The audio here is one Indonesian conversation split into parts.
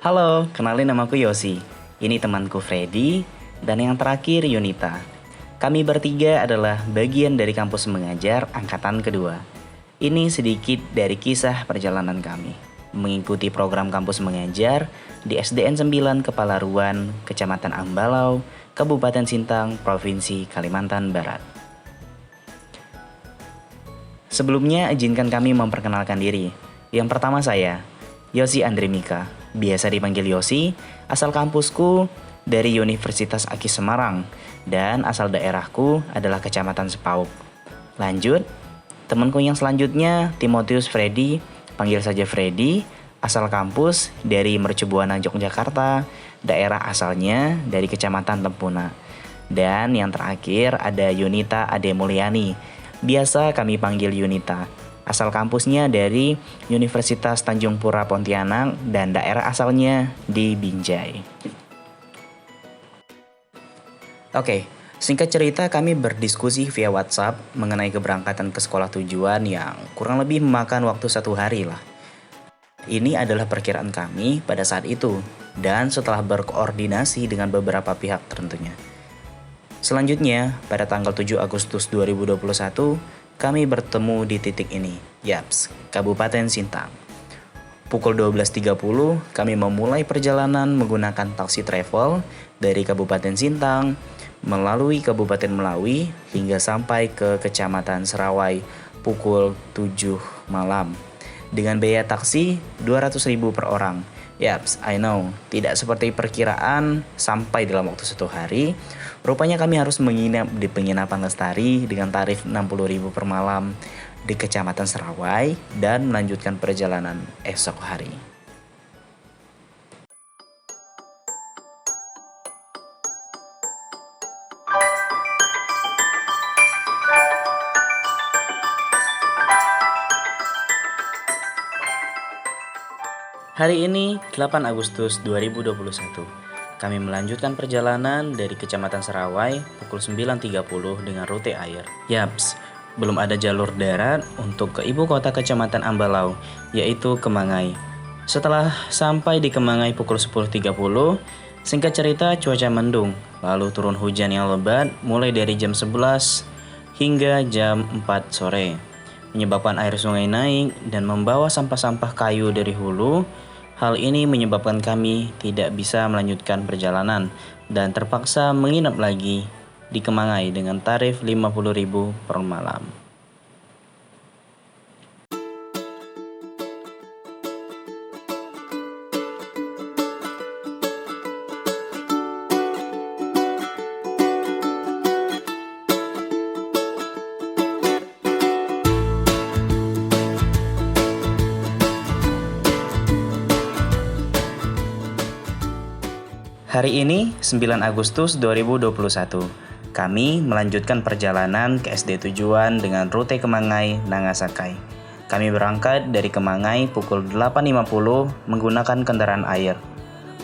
Halo, kenalin namaku Yosi. Ini temanku Freddy, dan yang terakhir Yunita. Kami bertiga adalah bagian dari kampus mengajar angkatan kedua. Ini sedikit dari kisah perjalanan kami mengikuti program kampus mengajar di SDN 9 Kepalaruan, Kecamatan Ambalau, Kabupaten Sintang, Provinsi Kalimantan Barat. Sebelumnya izinkan kami memperkenalkan diri. Yang pertama saya, Yosi Andrimika, biasa dipanggil Yosi, asal kampusku dari Universitas Aki Semarang, dan asal daerahku adalah Kecamatan Sepauk. Lanjut, temanku yang selanjutnya Timotius Freddy, panggil saja Freddy, asal kampus dari Mercubuana, Yogyakarta, daerah asalnya dari Kecamatan Tempuna. Dan yang terakhir ada Yunita Ade Mulyani, biasa kami panggil Yunita, asal kampusnya dari Universitas Tanjung Pura Pontianak dan daerah asalnya di Binjai. Oke, singkat cerita kami berdiskusi via WhatsApp mengenai keberangkatan ke sekolah tujuan yang kurang lebih memakan waktu 1 hari lah. Ini adalah perkiraan kami pada saat itu dan setelah berkoordinasi dengan beberapa pihak tentunya. Selanjutnya, pada tanggal 7 Agustus 2021, kami bertemu di titik ini, yaps, Kabupaten Sintang. Pukul 12.30, kami memulai perjalanan menggunakan taksi travel dari Kabupaten Sintang melalui Kabupaten Melawi hingga sampai ke Kecamatan Serawai pukul 7 malam. Dengan biaya taksi 200.000 per orang. Yaps, I know, tidak seperti perkiraan sampai dalam waktu 1 hari. Rupanya kami harus menginap di penginapan Lestari dengan tarif 60.000 per malam di Kecamatan Serawai dan melanjutkan perjalanan esok hari. Hari ini 8 Agustus 2021. Kami melanjutkan perjalanan dari Kecamatan Serawai pukul 9.30 dengan rute air. Yaps, belum ada jalur darat untuk ke ibu kota Kecamatan Ambalau, yaitu Kemangai. Setelah sampai di Kemangai pukul 10.30, singkat cerita cuaca mendung, lalu turun hujan yang lebat mulai dari jam 11 hingga jam 4 sore. Menyebabkan air sungai naik dan membawa sampah-sampah kayu dari hulu. Hal ini menyebabkan kami tidak bisa melanjutkan perjalanan dan terpaksa menginap lagi di Kemangai dengan tarif 50.000 per malam. Hari ini 9 Agustus 2021, kami melanjutkan perjalanan ke SD tujuan dengan rute Kemangai Nangasakai. Kami berangkat dari Kemangai pukul 8.50 menggunakan kendaraan air.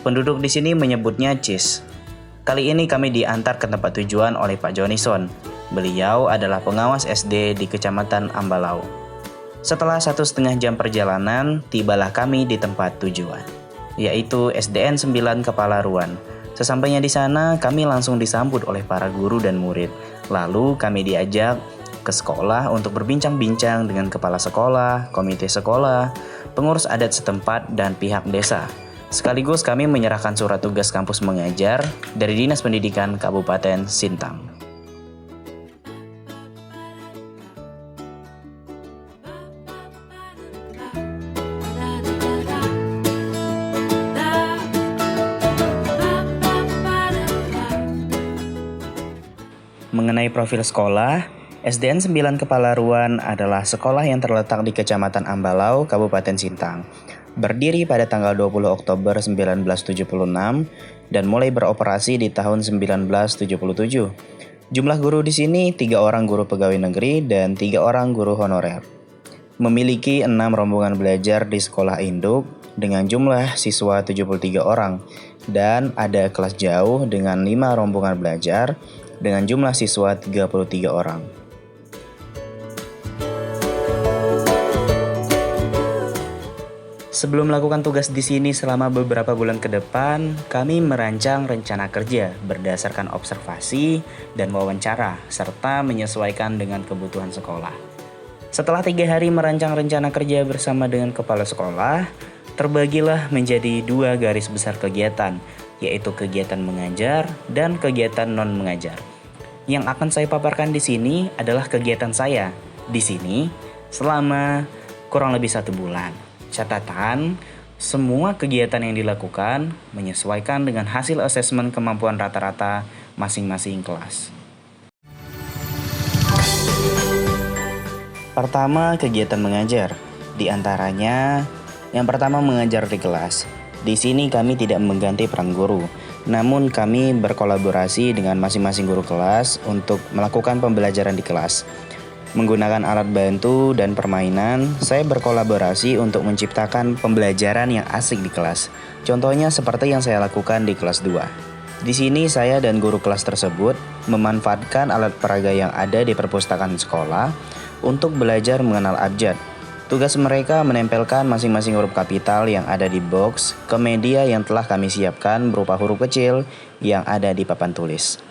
Penduduk di sini menyebutnya CIS. Kali ini kami diantar ke tempat tujuan oleh Pak Jonison. Beliau adalah pengawas SD di Kecamatan Ambalau. Setelah 1,5 jam perjalanan, tibalah kami di tempat tujuan, yaitu SDN 9 Kepalaruan. Sesampainya di sana, kami langsung disambut oleh para guru dan murid. Lalu kami diajak ke sekolah untuk berbincang-bincang dengan kepala sekolah, komite sekolah, pengurus adat setempat, dan pihak desa. Sekaligus kami menyerahkan surat tugas kampus mengajar dari Dinas Pendidikan Kabupaten Sintang. Mengenai profil sekolah, SDN 9 Kepalaruan adalah sekolah yang terletak di Kecamatan Ambalau, Kabupaten Sintang. Berdiri pada tanggal 20 Oktober 1976 dan mulai beroperasi di tahun 1977. Jumlah guru di sini 3 orang guru pegawai negeri dan 3 orang guru honorer. Memiliki 6 rombongan belajar di sekolah induk dengan jumlah siswa 73 orang dan ada kelas jauh dengan 5 rombongan belajar dengan jumlah siswa 33 orang. Sebelum melakukan tugas di sini selama beberapa bulan ke depan, kami merancang rencana kerja berdasarkan observasi dan wawancara, serta menyesuaikan dengan kebutuhan sekolah. Setelah 3 hari merancang rencana kerja bersama dengan kepala sekolah, terbagilah menjadi 2 garis besar kegiatan, yaitu kegiatan mengajar dan kegiatan non-mengajar. Yang akan saya paparkan di sini adalah kegiatan saya di sini selama kurang lebih 1 bulan. Catatan, semua kegiatan yang dilakukan menyesuaikan dengan hasil asesmen kemampuan rata-rata masing-masing kelas. Pertama, kegiatan mengajar. Di antaranya, yang pertama mengajar di kelas. Di sini kami tidak mengganti peran guru, namun kami berkolaborasi dengan masing-masing guru kelas untuk melakukan pembelajaran di kelas. Menggunakan alat bantu dan permainan, saya berkolaborasi untuk menciptakan pembelajaran yang asik di kelas. Contohnya seperti yang saya lakukan di kelas 2. Di sini saya dan guru kelas tersebut memanfaatkan alat peraga yang ada di perpustakaan sekolah untuk belajar mengenal abjad. Tugas mereka menempelkan masing-masing huruf kapital yang ada di box ke media yang telah kami siapkan berupa huruf kecil yang ada di papan tulis.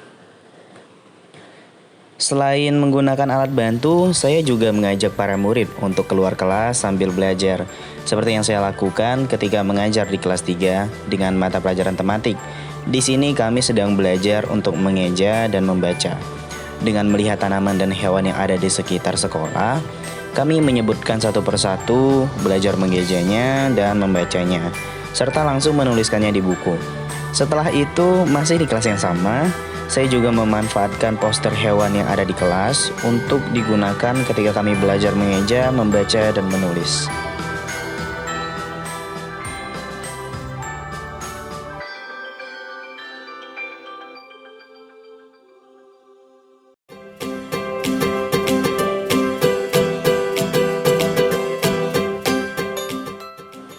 Selain menggunakan alat bantu, saya juga mengajak para murid untuk keluar kelas sambil belajar, seperti yang saya lakukan ketika mengajar di kelas 3 dengan mata pelajaran tematik. Di sini kami sedang belajar untuk mengeja dan membaca. Dengan melihat tanaman dan hewan yang ada di sekitar sekolah, kami menyebutkan satu persatu, belajar mengejanya dan membacanya, serta langsung menuliskannya di buku. Setelah itu, masih di kelas yang sama, saya juga memanfaatkan poster hewan yang ada di kelas untuk digunakan ketika kami belajar mengeja, membaca, dan menulis.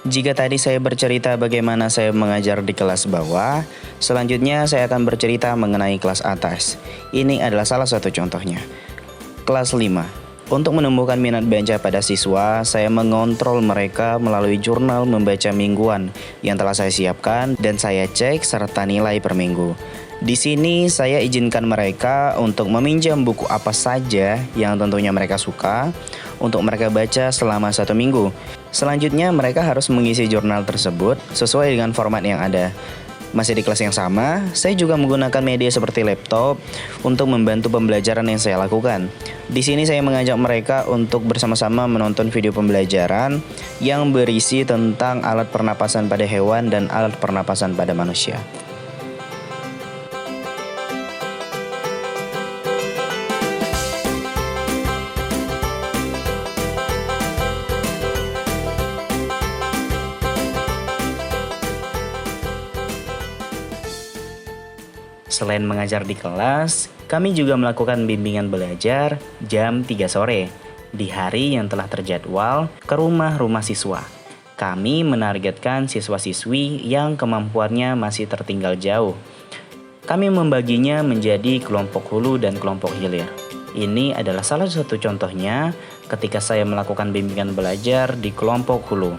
Jika tadi saya bercerita bagaimana saya mengajar di kelas bawah, selanjutnya saya akan bercerita mengenai kelas atas. Ini adalah salah satu contohnya. Kelas 5. Untuk menumbuhkan minat baca pada siswa, saya mengontrol mereka melalui jurnal membaca mingguan yang telah saya siapkan dan saya cek serta nilai per minggu. Di sini saya izinkan mereka untuk meminjam buku apa saja yang tentunya mereka suka untuk mereka baca selama 1 minggu. Selanjutnya mereka harus mengisi jurnal tersebut sesuai dengan format yang ada. Masih di kelas yang sama, saya juga menggunakan media seperti laptop untuk membantu pembelajaran yang saya lakukan. Di sini saya mengajak mereka untuk bersama-sama menonton video pembelajaran yang berisi tentang alat pernapasan pada hewan dan alat pernapasan pada manusia. Selain mengajar di kelas, kami juga melakukan bimbingan belajar jam 3 sore di hari yang telah terjadwal ke rumah-rumah siswa. Kami menargetkan siswa-siswi yang kemampuannya masih tertinggal jauh. Kami membaginya menjadi kelompok hulu dan kelompok hilir. Ini adalah salah satu contohnya ketika saya melakukan bimbingan belajar di kelompok hulu.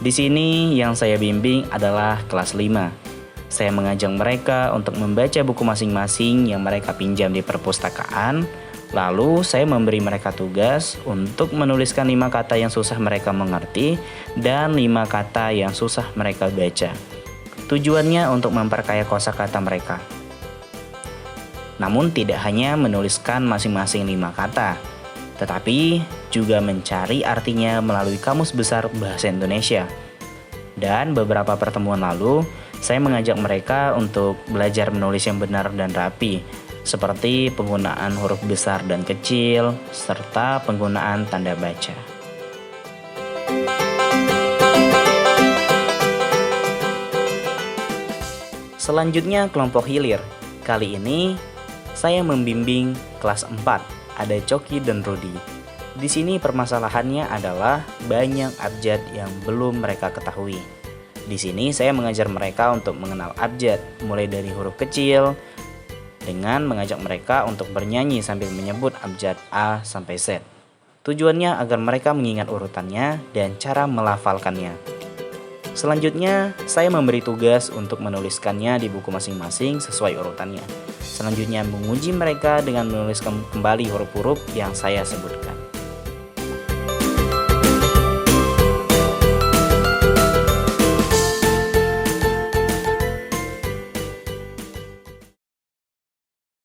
Di sini yang saya bimbing adalah kelas 5. Saya mengajak mereka untuk membaca buku masing-masing yang mereka pinjam di perpustakaan. Lalu saya memberi mereka tugas untuk menuliskan 5 kata yang susah mereka mengerti dan 5 kata yang susah mereka baca. Tujuannya untuk memperkaya kosakata mereka. Namun tidak hanya menuliskan masing-masing 5 kata, tetapi juga mencari artinya melalui Kamus Besar Bahasa Indonesia. Dan beberapa pertemuan lalu, saya mengajak mereka untuk belajar menulis yang benar dan rapi, seperti penggunaan huruf besar dan kecil, serta penggunaan tanda baca. Selanjutnya kelompok hilir. Kali ini saya membimbing kelas 4, ada Coki dan Rudi. Di sini permasalahannya adalah banyak abjad yang belum mereka ketahui. Di sini saya mengajar mereka untuk mengenal abjad, mulai dari huruf kecil, dengan mengajak mereka untuk bernyanyi sambil menyebut abjad A sampai Z. Tujuannya agar mereka mengingat urutannya dan cara melafalkannya. Selanjutnya, saya memberi tugas untuk menuliskannya di buku masing-masing sesuai urutannya. Selanjutnya, menguji mereka dengan menuliskan kembali huruf-huruf yang saya sebutkan.